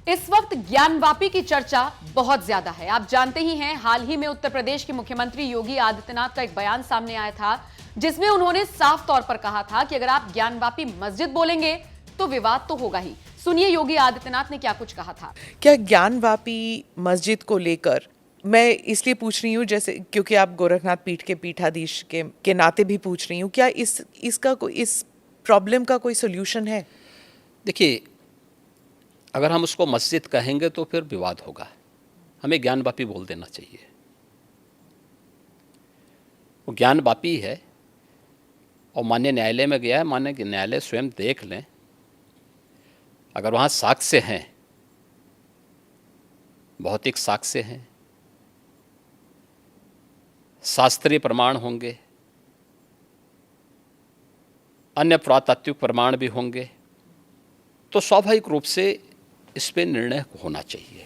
इस वक्त ज्ञानवापी की चर्चा बहुत ज्यादा है। आप जानते ही हैं, हाल ही में उत्तर प्रदेश के मुख्यमंत्री योगी आदित्यनाथ का एक बयान सामने आया था, जिसमें उन्होंने साफ तौर पर कहा था कि अगर आप ज्ञानवापी मस्जिद बोलेंगे तो विवाद तो होगा ही। सुनिए योगी आदित्यनाथ ने क्या कुछ कहा था। क्या ज्ञानवापी मस्जिद को लेकर, मैं इसलिए पूछ रही हूँ जैसे क्योंकि आप गोरखनाथ पीठ के पीठाधीश के नाते भी पूछ रही हूँ, क्या इस प्रॉब्लम का कोई सोल्यूशन है? देखिए, अगर हम उसको मस्जिद कहेंगे तो फिर विवाद होगा। हमें ज्ञानवापी बोल देना चाहिए। वो ज्ञानवापी है और माननीय न्यायालय में गया है। माननीय न्यायालय स्वयं देख लें, अगर वहाँ साक्ष्य हैं, भौतिक साक्ष्य हैं, शास्त्रीय प्रमाण होंगे, अन्य पुरातात्विक प्रमाण भी होंगे, तो स्वाभाविक रूप से इस पे निर्णय होना चाहिए।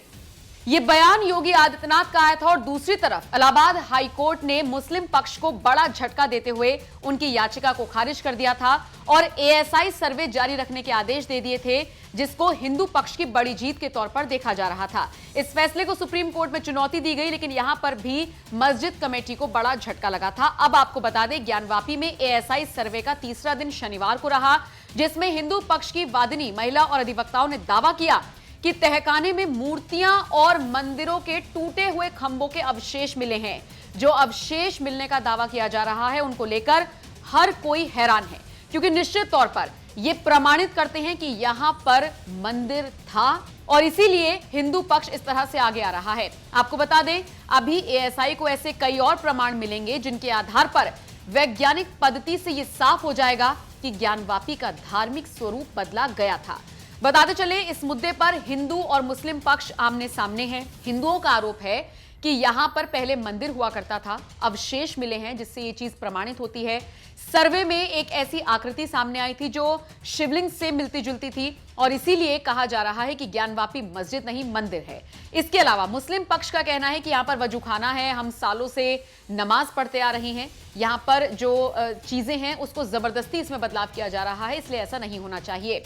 ये बयान योगी आदित्यनाथ का आया था और दूसरी तरफ इलाहाबाद हाई कोर्ट ने मुस्लिम पक्ष को बड़ा झटका देते हुए उनकी याचिका को खारिज कर दिया था और एएसआई सर्वे जारी रखने के आदेश दे दिए थे, जिसको हिंदू पक्ष की बड़ी जीत के तौर पर देखा जा रहा था। इस फैसले को सुप्रीम कोर्ट में चुनौती दी गई, लेकिन यहां पर भी मस्जिद कमेटी को बड़ा झटका लगा था। अब आपको बता दें, ज्ञानवापी में एएसआई सर्वे का तीसरा दिन शनिवार को रहा, जिसमें हिंदू पक्ष की वादिनी, महिला और अधिवक्ताओं ने दावा किया कि तहखाने में मूर्तियां और मंदिरों के टूटे हुए खंभों के अवशेष मिले हैं। जो अवशेष मिलने का दावा किया जा रहा है, उनको लेकर हर कोई हैरान है, क्योंकि निश्चित तौर पर यह प्रमाणित करते हैं कि यहां पर मंदिर था और इसीलिए हिंदू पक्ष इस तरह से आगे आ रहा है। आपको बता दें, अभी एएसआई को ऐसे कई और प्रमाण मिलेंगे, जिनके आधार पर वैज्ञानिक पद्धति से यह साफ हो जाएगा कि ज्ञानवापी का धार्मिक स्वरूप बदला गया था। बताते चले, इस मुद्दे पर हिंदू और मुस्लिम पक्ष आमने सामने हैं। हिंदुओं का आरोप है कि यहां पर पहले मंदिर हुआ करता था, अवशेष मिले हैं जिससे यह चीज प्रमाणित होती है। सर्वे में एक ऐसी आकृति सामने आई थी जो शिवलिंग से मिलती जुलती थी और इसीलिए कहा जा रहा है कि ज्ञानवापी मस्जिद नहीं मंदिर है। इसके अलावा मुस्लिम पक्ष का कहना है कि यहां पर वजूखाना है, हम सालों से नमाज पढ़ते आ रहे हैं, यहां पर जो चीजें हैं उसको जबरदस्ती इसमें बदलाव किया जा रहा है, इसलिए ऐसा नहीं होना चाहिए।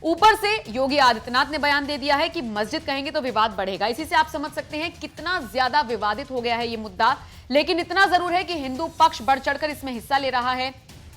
ऊपर से योगी आदित्यनाथ ने बयान दे दिया है कि मस्जिद कहेंगे तो विवाद बढ़ेगा। इसी से आप समझ सकते हैं कितना ज्यादा विवादित हो गया है ये मुद्दा। लेकिन इतना जरूर है कि हिंदू पक्ष बढ़ चढ़कर इसमें हिस्सा ले रहा है।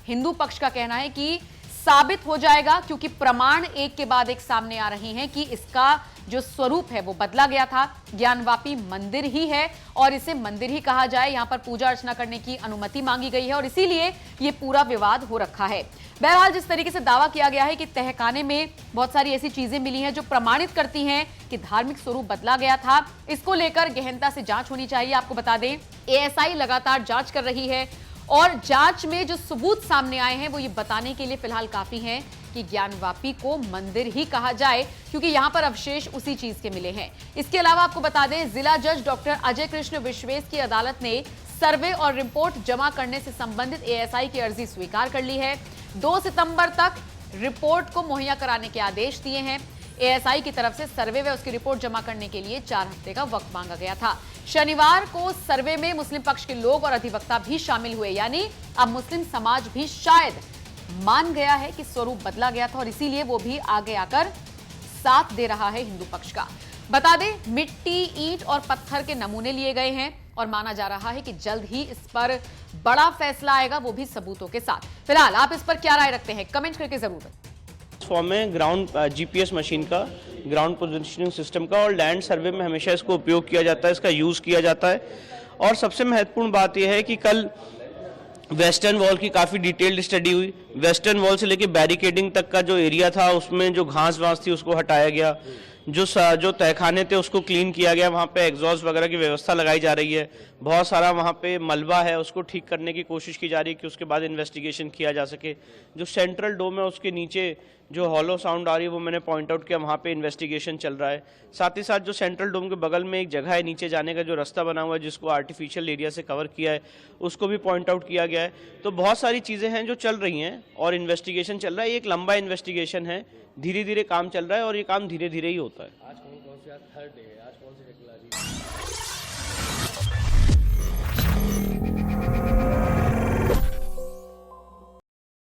हिंदू पक्ष का कहना है कि साबित हो जाएगा, क्योंकि प्रमाण एक के बाद एक सामने आ रहे हैं कि इसका जो स्वरूप है वो बदला गया था। ज्ञानवापी मंदिर ही है और इसे मंदिर ही कहा जाए। यहां पर पूजा अर्चना करने की अनुमति मांगी गई है और इसीलिए ये पूरा विवाद हो रखा है। बहरहाल, जिस तरीके से दावा किया गया है कि तहखाने में बहुत सारी ऐसी चीजें मिली हैं जो प्रमाणित करती हैं कि धार्मिक स्वरूप बदला गया था, इसको लेकर गहनता से जांच होनी चाहिए। आपको बता दें, एएसआई लगातार जांच कर रही है और जांच में जो सबूत सामने आए हैं वो ये बताने के लिए फिलहाल काफी हैं कि ज्ञानवापी को मंदिर ही कहा जाए, क्योंकि यहां पर अवशेष उसी चीज के मिले हैं। इसके अलावा आपको बता दें, जिला जज डॉक्टर अजय कृष्ण विश्वेश की अदालत ने सर्वे और रिपोर्ट जमा करने से संबंधित एएसआई की अर्जी स्वीकार कर ली है। 2 सितंबर तक रिपोर्ट को मुहैया कराने के आदेश दिए हैं। एएसआई की तरफ से सर्वे व उसकी रिपोर्ट जमा करने के लिए 4 हफ्ते का वक्त मांगा गया था। शनिवार को सर्वे में मुस्लिम पक्ष के लोग और अधिवक्ता भी शामिल हुए, यानी अब मुस्लिम समाज भी शायद मान गया है कि स्वरूप बदला गया था और इसीलिए वो भी आगे आकर साथ दे रहा है हिंदू पक्ष का। बता दें, मिट्टी, ईंट और पत्थर के नमूने लिए गए हैं और माना जा रहा है कि जल्द ही इस पर बड़ा फैसला आएगा, वो भी सबूतों के साथ। फिलहाल आप इस पर क्या राय रखते हैं, कमेंट करके जरूर बताएं। फॉर्म में ग्राउंड जीपीएस मशीन का, ग्राउंड पोजीशनिंग सिस्टम का और लैंड सर्वे में हमेशा इसको उपयोग किया जाता है, इसका यूज़ किया जाता है। और सबसे महत्वपूर्ण बात यह है कि कल वेस्टर्न वॉल की काफ़ी डिटेल्ड स्टडी हुई। वेस्टर्न वॉल से लेके बैरिकेडिंग तक का जो एरिया था उसमें जो घास वास थी उसको हटाया गया, जो तहखाने थे उसको क्लीन किया गया, वहाँ पे एग्जॉस्ट वगैरह की व्यवस्था लगाई जा रही है। बहुत सारा वहाँ पे मलबा है, उसको ठीक करने की कोशिश की जा रही है कि उसके बाद इन्वेस्टिगेशन किया जा सके। जो सेंट्रल डोम है उसके नीचे जो हॉलो साउंड आ रही है वो मैंने पॉइंट आउट किया, वहाँ पे इन्वेस्टिगेशन चल रहा है। साथ ही साथ जो सेंट्रल डोम के बगल में एक जगह है नीचे जाने का, जो रास्ता बना हुआ है जिसको आर्टिफिशियल एरिया से कवर किया है, उसको भी पॉइंट आउट किया गया है। तो बहुत सारी चीज़ें हैं जो चल रही हैं और इन्वेस्टिगेशन चल रहा है। एक लंबा इन्वेस्टिगेशन है, धीरे धीरे काम चल रहा है और ये काम धीरे धीरे ही होता है। आज कौन सी थर्ड डे है, आज कौन सी टेक्नोलॉजी